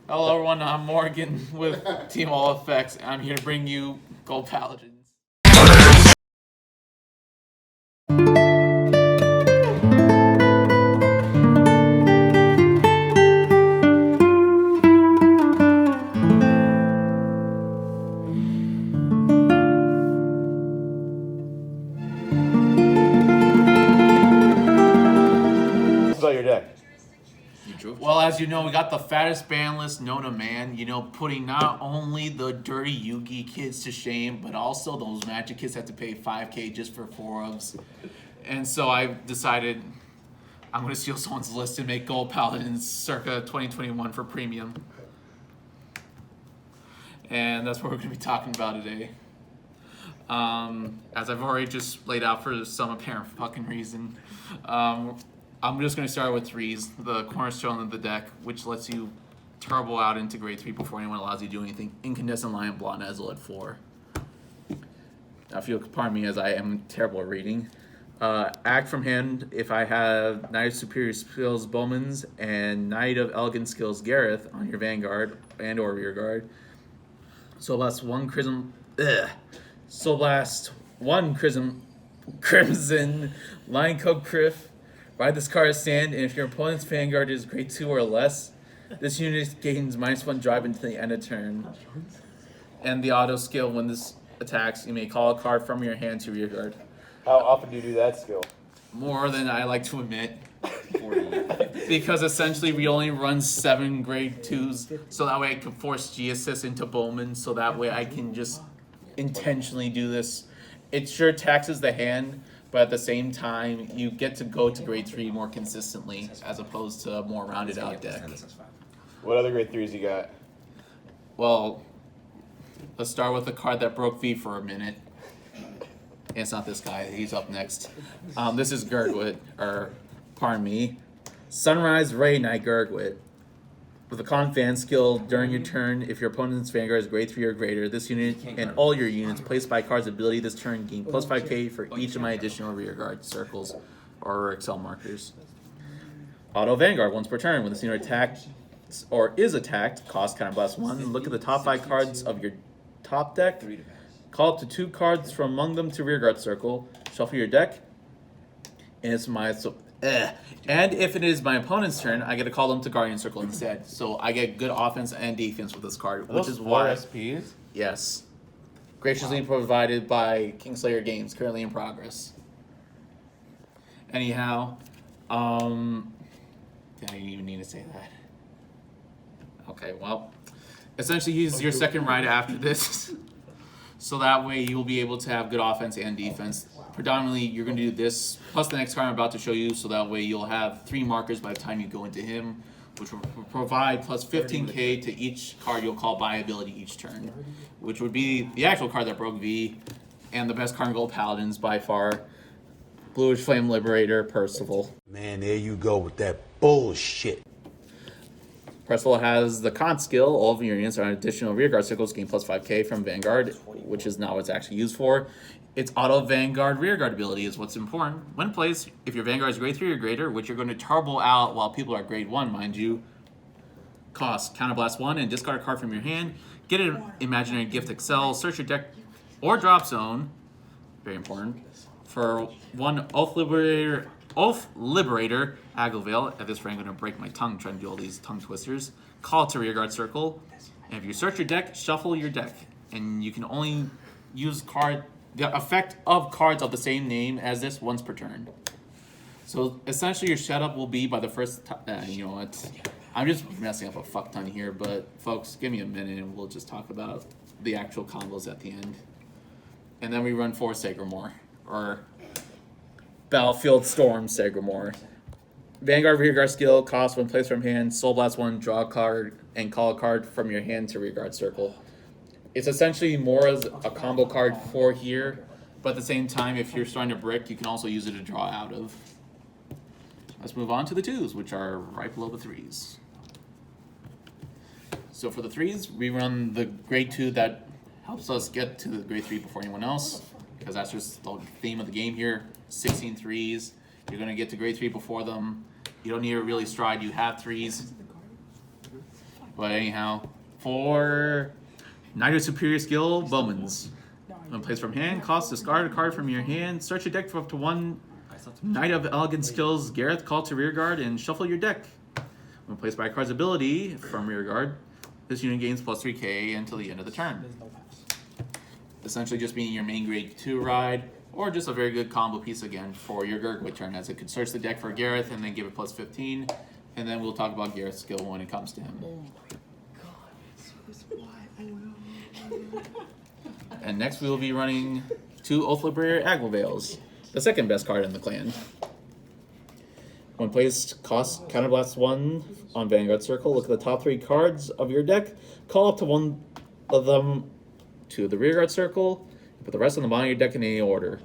Hello everyone, I'm Morgan with Team All Effects. I'm here to bring you Gold Paladins. About your deck. Well, as you know, we got the fattest ban list known to man. You know, putting not only the dirty Yugi kids to shame, but also those Magic kids have to pay 5K just for 4-ofs. And so I decided I'm going to steal someone's list and make Gold Paladins circa 2021 for premium. And that's what we're going to be talking about today. As I've already just laid out for some apparent fucking reason. I'm just going to start with 3s, the cornerstone of the deck, which lets you turbo out into grade 3 before anyone allows you to do anything. Incandescent Lion Blonde Ezel at 4. Now, if you'll pardon me as I am terrible at reading. Act from hand, if I have Knight of Superior Skills Bowman's and Knight of Elegant Skills Gareth on your Vanguard and or rear guard. So blast one Crimson Lion Cub Criff. Ride this card as stand, and if your opponent's Vanguard is grade 2 or less, this unit gains -1 drive until the end of turn. And the auto skill, when this attacks, you may call a card from your hand to rear guard. How often do you do that skill? More than I like to admit. Because essentially we only run 7 grade 2s, so that way I can force G-Assist into Bowman, so that way I can just intentionally do this. It sure taxes the hand, but at the same time, you get to go to grade 3 more consistently, as opposed to a more rounded out deck. What other grade 3s you got? Well, let's start with the card that broke V for a minute. It's not this guy, he's up next. This is Gurgwit, or pardon me, Sunrise Ray Knight Gurgwit. With a con fan skill, during your turn, if your opponent's Vanguard is grade 3 or greater, this unit and all your units placed by card's ability this turn gain plus 5K for each of my additional rear guard circles or Excel markers. Auto Vanguard once per turn. When this unit attacks or is attacked, cost counterblast 1. Look at the top 5 cards of your top deck. Call up to 2 cards from among them to rear guard circle. Shuffle your deck. And it's my And if it is my opponent's turn, I get to call them to Guardian Circle instead. So I get good offense and defense with this card, which is why. SPs? Yes. Graciously provided by Kingslayer Games, currently in progress. Anyhow, I didn't even need to say that. Okay, well, essentially he's your second ride after this. So that way you'll be able to have good offense and defense. Predominantly, you're going to do this, plus the next card I'm about to show you, so that way you'll have 3 markers by the time you go into him, which will provide plus 15K to each card you'll call by ability each turn, which would be the actual card that broke V, and the best card in Gold Paladins by far, Bluish Flame Liberator, Percival. Man, there you go with that bullshit. Percival has the con skill. All of your units are additional rear guard circles gain plus 5K from Vanguard, which is not what it's actually used for. Its auto Vanguard rear guard ability is what's important. When placed, if your Vanguard is grade 3 or greater, which you're going to turbo out while people are grade 1, mind you, cost counterblast 1 and discard a card from your hand. Get an imaginary gift Excel, search your deck or drop zone, very important, for 1 Oath Liberator Agilvale. At this rate, I'm going to break my tongue trying to do all these tongue twisters. Call it to rear guard circle. And if you search your deck, shuffle your deck. And you can only use the effect of cards of the same name as this once per turn. So essentially your setup will be by the first you know what? I'm just messing up a fuck ton here, but folks, give me a minute and we'll just talk about the actual combos at the end. And then we run 4 Sagramore, or Battlefield Storm Sagramore. Vanguard Rearguard skill, cost when placed from hand, Soul Blast 1, draw a card, and call a card from your hand to Rearguard Circle. It's essentially more as a combo card for here, but at the same time, if you're starting to brick, you can also use it to draw out of. Let's move on to the 2s, which are right below the 3s. So for the 3s, we run the grade 2 that helps us get to the grade 3 before anyone else, because that's just the theme of the game here. 16 3s. You're going to get to grade 3 before them. You don't need to really stride. You have 3s. But anyhow, for Knight of Superior Skill, Bowman's. When placed from hand, cost discard a card from your hand, search your deck for up to one Knight of Elegant Skills, Gareth, call to rearguard, and shuffle your deck. When placed by a card's ability from rearguard, this unit gains plus 3k until the end of the turn. Essentially just being your main grade 2 ride, or just a very good combo piece again for your Gurgwit turn, as it could search the deck for Gareth and then give it plus 15, and then we'll talk about Gareth's skill when it comes to him. Oh my god, this is why And next we will be running 2 Oathlibrator Agleveils, the second best card in the clan. When placed, cost counterblast 1 on Vanguard Circle. Look at the top 3 cards of your deck. Call up to one of them to the Rearguard Circle. Put the rest on the bottom of your deck in any order.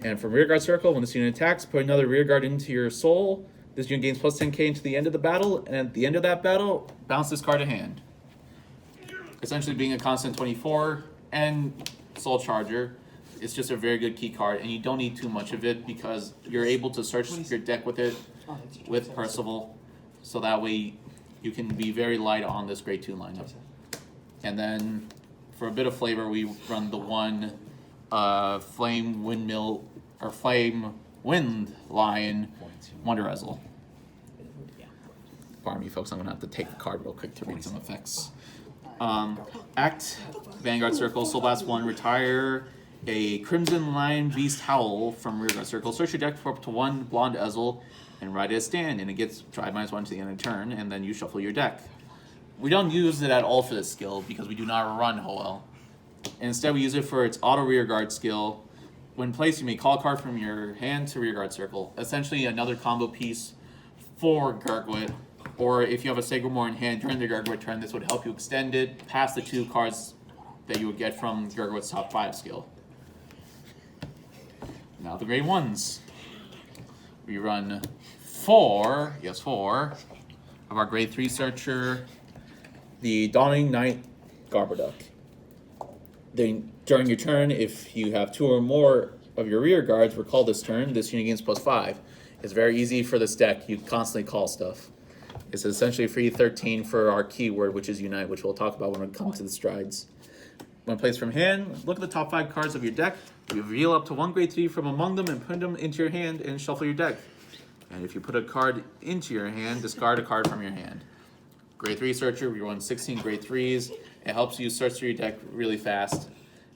And from Rearguard Circle, when this unit attacks, put another Rearguard into your soul. This unit gains plus 10k into the end of the battle, and at the end of that battle, bounce this card to hand. Essentially being a constant 24 and Soul Charger, it's just a very good key card, and you don't need too much of it because you're able to search your deck with it, with Percival, so that way you can be very light on this grade 2 lineup. And then for a bit of flavor, we run the one Flame Windmill or Flame Wind Lion Wonder Ezel. Pardon me, folks. I'm gonna have to take the card real quick to read some effects. Act Vanguard Circle, Soul Blast 1, retire a Crimson Lion Beast Howl from Rearguard Circle. Search your deck for up to 1 Blonde Ezel and write it as stand, and it gets drive -1 to the end of the turn, and then you shuffle your deck. We don't use it at all for this skill because we do not run Hoel. Instead, we use it for its auto rearguard skill. When placed, you may call a card from your hand to Rearguard Circle. Essentially, another combo piece for Gurgwit. Or if you have a Sagamore in hand during the Gurgwit turn, this would help you extend it past the 2 cards that you would get from Gurgwit's top 5 skill. Now the grade 1s. We run 4 of our grade 3 searcher, the Dawning Night Garbarduck. Then during your turn, if you have 2 or more of your rear guards recall this turn, this unit gains plus 5. It's very easy for this deck. You constantly call stuff. It's essentially free 13 for our keyword, which is Unite, which we'll talk about when we come to the strides. When placed from hand, look at the top 5 cards of your deck. You reveal up to 1 grade 3 from among them and put them into your hand and shuffle your deck. And if you put a card into your hand, discard a card from your hand. Grade 3 searcher, we run 16 grade 3s. It helps you search through your deck really fast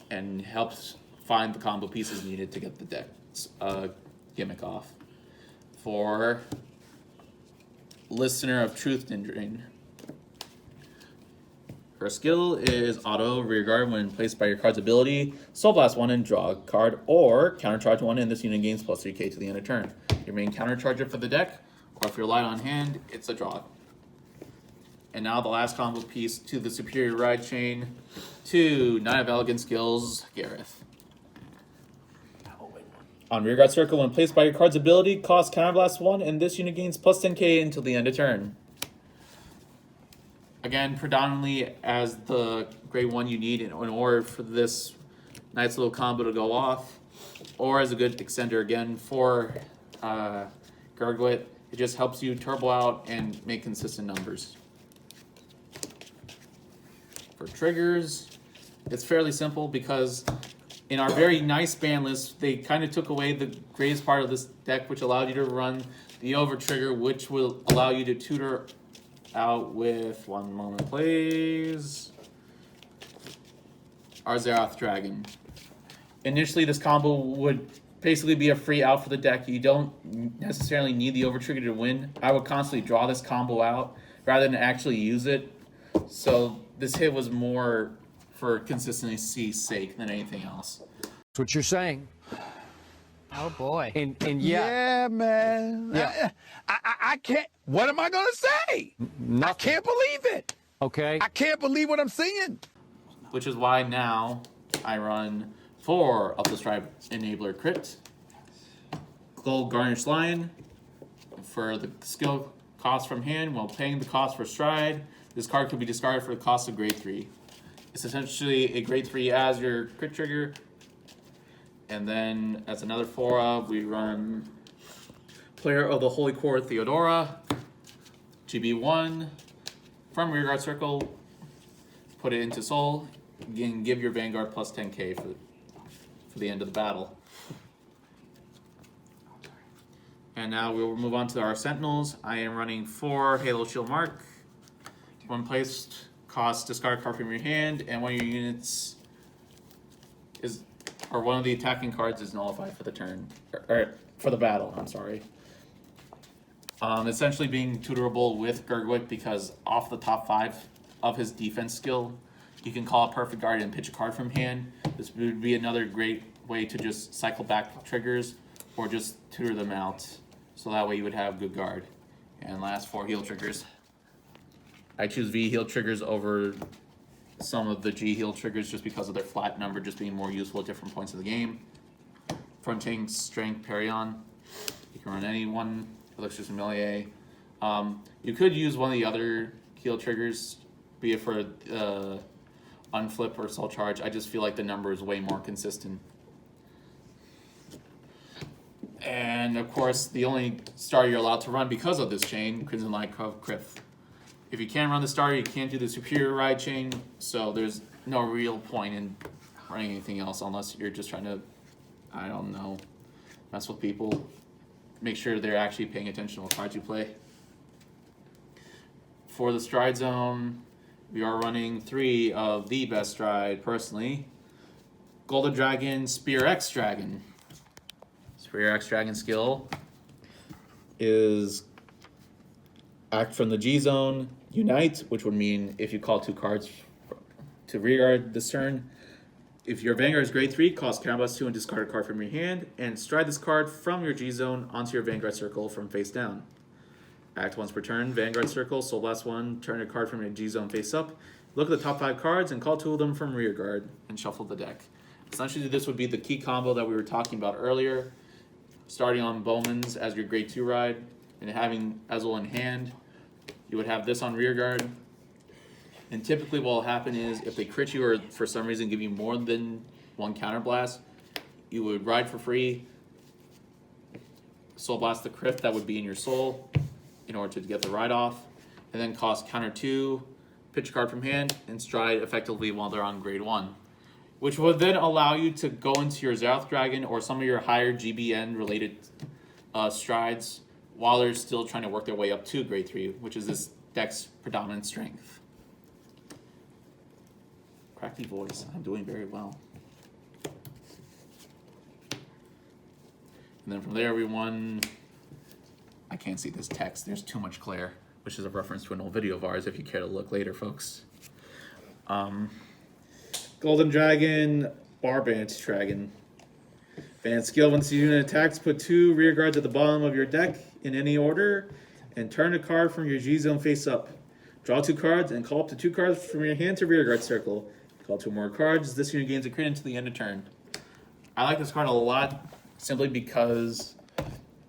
and helps find the combo pieces needed to get the deck's gimmick off. For Listener of Truth Ninjarin. Her skill is auto rearguard when placed by your card's ability, Soul Blast 1 and draw a card, or countercharge 1 and this unit gains plus 3k to the end of turn. Your main countercharger for the deck, or if you're light on hand, it's a draw. And now the last combo piece to the Superior Ride Chain, to Knight of Elegant Skills, Gareth. On Rearguard Circle, when placed by your card's ability, cost Counterblast 1, and this unit gains plus 10k until the end of turn. Again, predominantly as the grade 1 you need in order for this nice little combo to go off, or as a good extender again for Gurgwit. It just helps you turbo out and make consistent numbers. For triggers, it's fairly simple because in our very nice ban list, they kind of took away the greatest part of this deck, which allowed you to run the over trigger, which will allow you to tutor out with, one moment please, our Zeroth Dragon. Initially, this combo would basically be a free out for the deck. You don't necessarily need the over trigger to win. I would constantly draw this combo out rather than actually use it. So this hit was more for consistency's sake than anything else. That's what you're saying. Oh boy. And Yeah, man. Yeah. I can't. What am I going to say? Nothing. I can't believe it. Okay. I can't believe what I'm seeing. Which is why now I run 4 of the Strive Enabler Crypt. Gold Garnished Lion for the skill cost from hand while paying the cost for Stride. This card can be discarded for the cost of grade 3. It's essentially a grade 3 as your crit trigger. And then as another 4 we run Player of the Holy Core Theodora, GB1, from rearguard circle, put it into soul, and give your Vanguard plus 10k for the end of the battle. And now we will move on to our sentinels. I am running 4 Halo Shield Mark. When placed, cost discard a card from your hand, and one of your units is, or one of the attacking cards is nullified for the turn, or for the battle. I'm sorry. Essentially being tutorable with Gurgwick because off the top 5 of his defense skill, you can call a Perfect Guard and pitch a card from hand. This would be another great way to just cycle back triggers or just tutor them out. So that way you would have good guard. And last 4 heal triggers. I choose V heal triggers over some of the G heal triggers just because of their flat number just being more useful at different points of the game. Fronting, Strength, Perion. You can run any one. Elixir Sommelier. You could use one of the other heal triggers, be it for Unflip or Soul Charge. I just feel like the number is way more consistent. And of course, the only starter you're allowed to run because of this chain, Crimson Light Krith. If you can't run the starter, you can't do the Superior Ride chain, so there's no real point in running anything else unless you're just trying to, I don't know, mess with people. Make sure they're actually paying attention to what cards you play. For the Stride Zone, we are running 3 of the best Stride, personally. Golden Dragon, Spear X Dragon. Spear X Dragon skill is act from the G Zone, Unite, which would mean if you call 2 cards to rearguard this turn, if your Vanguard is grade 3, cost counterblast 2 and discard a card from your hand, and stride this card from your G Zone onto your Vanguard circle from face down. Act once per turn, Vanguard circle, Soul Blast 1, turn a card from your G Zone face up, look at the top 5 cards and call 2 of them from rearguard, and shuffle the deck. Essentially, this would be the key combo that we were talking about earlier, starting on Bowman's as your grade 2 ride, and having Ezel in hand. You would have this on rearguard. And typically what will happen is if they crit you or for some reason give you more than 1 counterblast, you would ride for free, Soul Blast the crit that would be in your soul in order to get the ride off, and then cost counter 2, pitch a card from hand, and stride effectively while they're on grade 1. Which would then allow you to go into your Xerath Dragon or some of your higher GBN related strides while they're still trying to work their way up to grade 3, which is this deck's predominant strength. Cracky voice, I'm doing very well. And then from there we won, I can't see this text, there's too much glare, which is a reference to an old video of ours if you care to look later, folks. Golden Dragon, Barbant Dragon. Fan skill, once the unit attacks, put 2 rear guards at the bottom of your deck in any order, and turn a card from your G Zone face up. Draw 2 cards and call up to 2 cards from your hand to rear guard circle. Call 2 more cards. This unit gains a crit until the end of turn. I like this card a lot simply because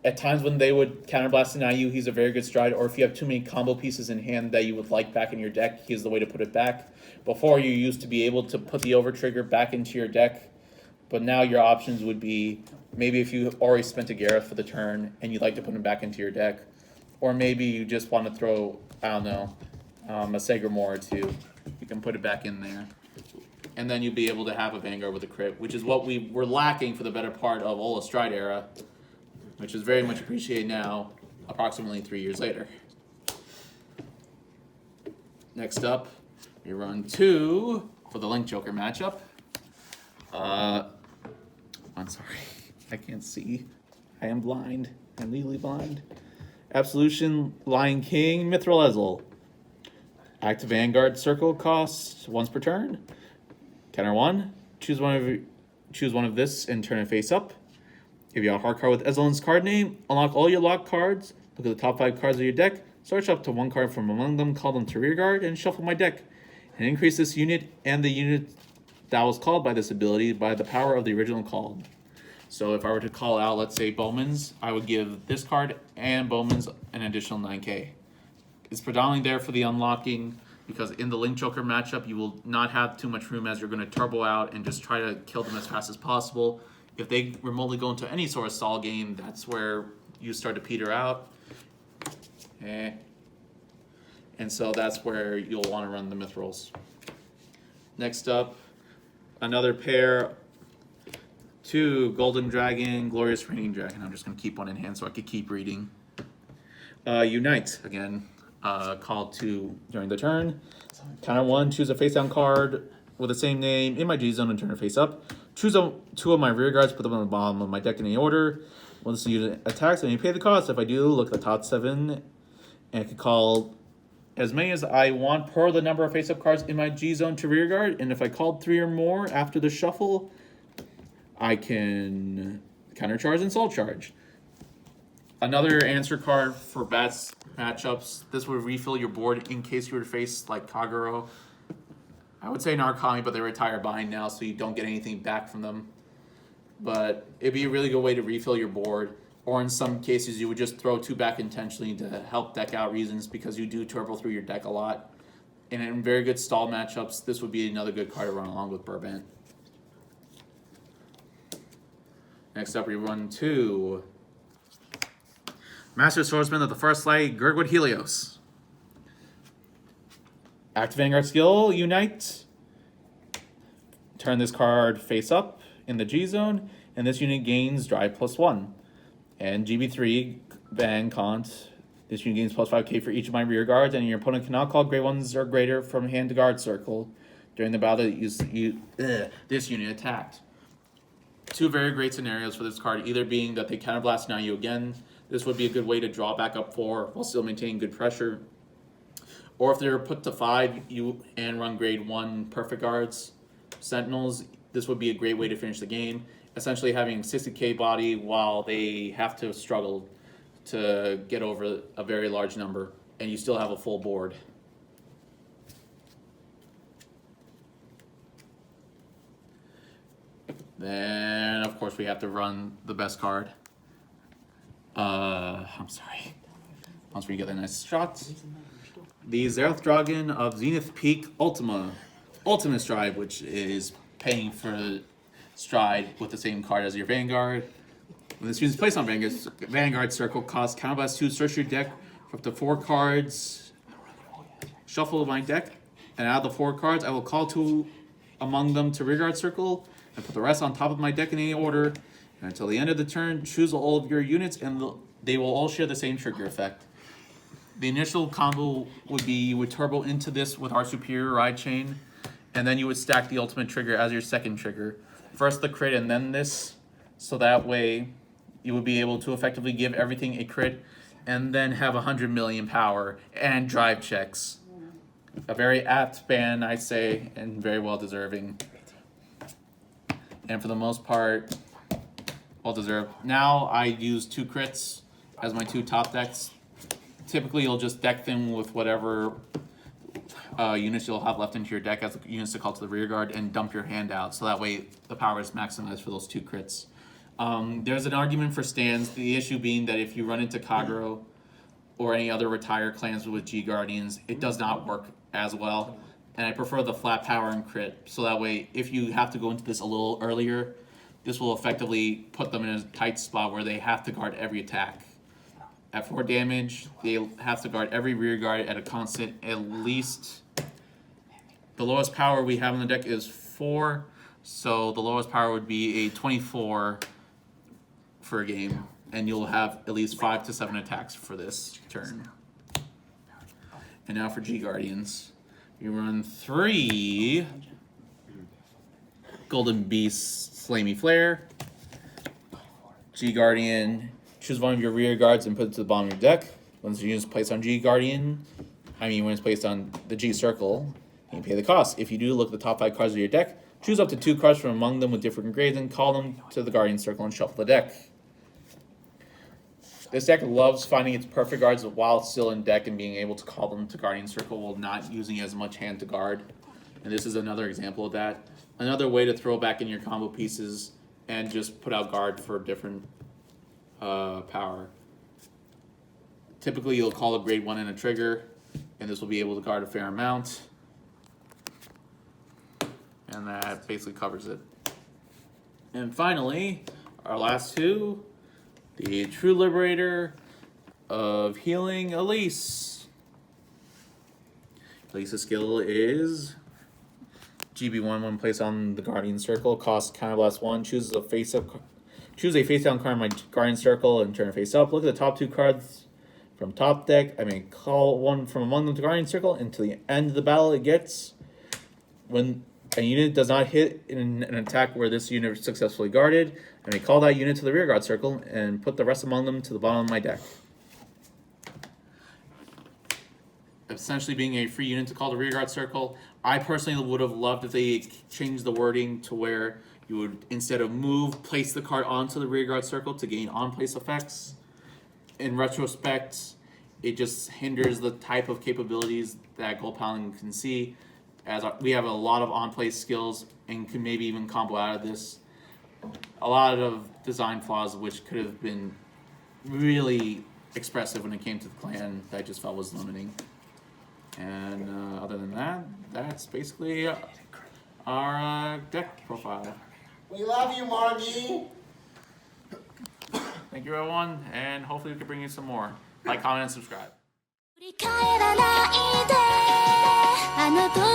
at times when they would counterblast deny you, he's a very good stride, or if you have too many combo pieces in hand that you would like back in your deck, he's the way to put it back. Before, you used to be able to put the over trigger back into your deck, but now your options would be maybe if you already spent a Gareth for the turn and you'd like to put him back into your deck, or maybe you just want to throw, I don't know, a Segramore or 2. You can put it back in there. And then you'd be able to have a Vanguard with a crit, which is what we were lacking for the better part of Ola Stride era, which is very much appreciated now, approximately 3 years later. Next up, we run 2 for the Link Joker matchup. I'm sorry, I can't see. I am blind. I'm legally blind. Absolution, Lion King, Mithril Ezel. Active Vanguard circle costs once per turn. Counter 1, choose one of this and turn it face up. If you have a hard card with Ezelin's card name, unlock all your locked cards, look at the top 5 cards of your deck, search up to 1 card from among them, call them to rear guard, and shuffle my deck. And increase this unit and the unit that was called by this ability by the power of the original call. So if I were to call out, let's say, Bowman's, I would give this card and Bowman's an additional 9k. It's predominantly there for the unlocking, because in the Link Joker matchup, you will not have too much room as you're going to turbo out and just try to kill them as fast as possible. If they remotely go into any sort of stall game, that's where you start to peter out. And so that's where you'll want to run the Mithrils. Next up, another pair, 2 Golden Dragon, Glorious Reigning Dragon. I'm just going to keep one in hand so I could keep reading. Unite, again, called 2 during the turn. Counter 1, choose a face down card with the same name in my G zone and turn it face up. Choose 2 of my rear guards, put them on the bottom of my deck in any order. Once the unit attacks, and you pay the cost. If I do, look at the top 7, and I can call as many as I want per the number of face-up cards in my G zone to rear guard. And if I called 3 or more after the shuffle, I can countercharge and soul charge. Another answer card for bad matchups. This would refill your board in case you were to face like Kagero. I would say Narukami, but they retire behind now, so you don't get anything back from them. But it'd be a really good way to refill your board. Or in some cases, you would just throw 2 back intentionally to help deck out reasons because you do turbo through your deck a lot. And in very good stall matchups, this would be another good card to run along with Burbant. Next up, we run 2 Master Swordsman of the First Light, Gurgwood Helios. Active Vanguard skill, Unite. Turn this card face up in the G zone, and this unit gains Drive +1. And GB3, Bang, Kant. This unit gains +5k for each of my rear guards, and your opponent cannot call grade 1s or greater from hand to guard circle during the battle that this unit attacked. 2 very great scenarios for this card, either being that they counterblast now you again. This would be a good way to draw back up 4 while still maintaining good pressure. Or if they're put to 5 and run grade 1 perfect guards, sentinels, this would be a great way to finish the game. Essentially having 60k body while they have to struggle to get over a very large number, and you still have a full board. Then, of course, we have to run the best card. I'm sorry. Once we get a nice shot. The Zerath Dragon of Zenith Peak Ultimate Stride, which is paying for Stride with the same card as your Vanguard. When this unit is placed on Vanguard Circle, costs counterblast 2, search your deck for up to 4 cards, shuffle my deck, and out of the 4 cards, I will call 2 among them to Rearguard Circle, and put the rest on top of my deck in any order. And until the end of the turn, choose all of your units, and they will all share the same trigger effect. The initial combo would be you would turbo into this with our superior ride chain, and then you would stack the ultimate trigger as your second trigger. First the crit and then this, so that way you would be able to effectively give everything a crit and then have 100 million power and drive checks. A very apt ban, I say, and very well deserving. And for the most part, well deserved. Now I use 2 crits as my 2 top decks. Typically you'll just deck them with whatever units you'll have left into your deck as units to call to the rear guard and dump your hand out, so that way the power is maximized for those 2 crits. There's an argument for stands, the issue being that if you run into Kagero or any other retired clans with G Guardians, it does not work as well. And I prefer the flat power and crit, so that way if you have to go into this a little earlier, this will effectively put them in a tight spot where they have to guard every attack. At 4 damage, they have to guard every rear guard at a constant at least. The lowest power we have on the deck is 4, so the lowest power would be a 24 for a game, and you'll have at least 5 to 7 attacks for this turn. And now for G Guardians. You run 3 Golden Beast Slamy Flare. G Guardian, choose one of your rear guards and put it to the bottom of your deck. Once the unit is placed on G Guardian, when it's placed on the G Circle, you pay the cost. If you do, look at the top 5 cards of your deck, choose up to 2 cards from among them with different grades and call them to the Guardian Circle and shuffle the deck. This deck loves finding its perfect guards while it's still in deck and being able to call them to Guardian Circle while not using as much hand to guard. And this is another example of that. Another way to throw back in your combo pieces and just put out guard for different power. Typically you'll call a grade 1 and a trigger, and this will be able to guard a fair amount. And that basically covers it. And finally, our last 2, the True Liberator of Healing, Elise. Basic skill is GB1 when placed on the Guardian Circle. Cost counterblast 1. Choose a face down card in my Guardian Circle and turn it face up. Look at the top 2 cards from top deck. I may call one from among them to Guardian Circle. Until the end of the battle it gets. When a unit does not hit in an attack where this unit is successfully guarded, I may call that unit to the rearguard circle and put the rest among them to the bottom of my deck. Essentially being a free unit to call the rearguard circle. I personally would have loved if they changed the wording to where you would, instead of move, place the card onto the rearguard circle to gain on-place effects. In retrospect, it just hinders the type of capabilities that Gold Paladin can see, as we have a lot of on-place skills and can maybe even combo out of this. A lot of design flaws which could have been really expressive when it came to the clan that I just felt was limiting. And other than that, that's basically our deck profile. We love you, Margie. Thank you, everyone, and hopefully we can bring you some more. Like, comment, and subscribe. 振り返らないであの時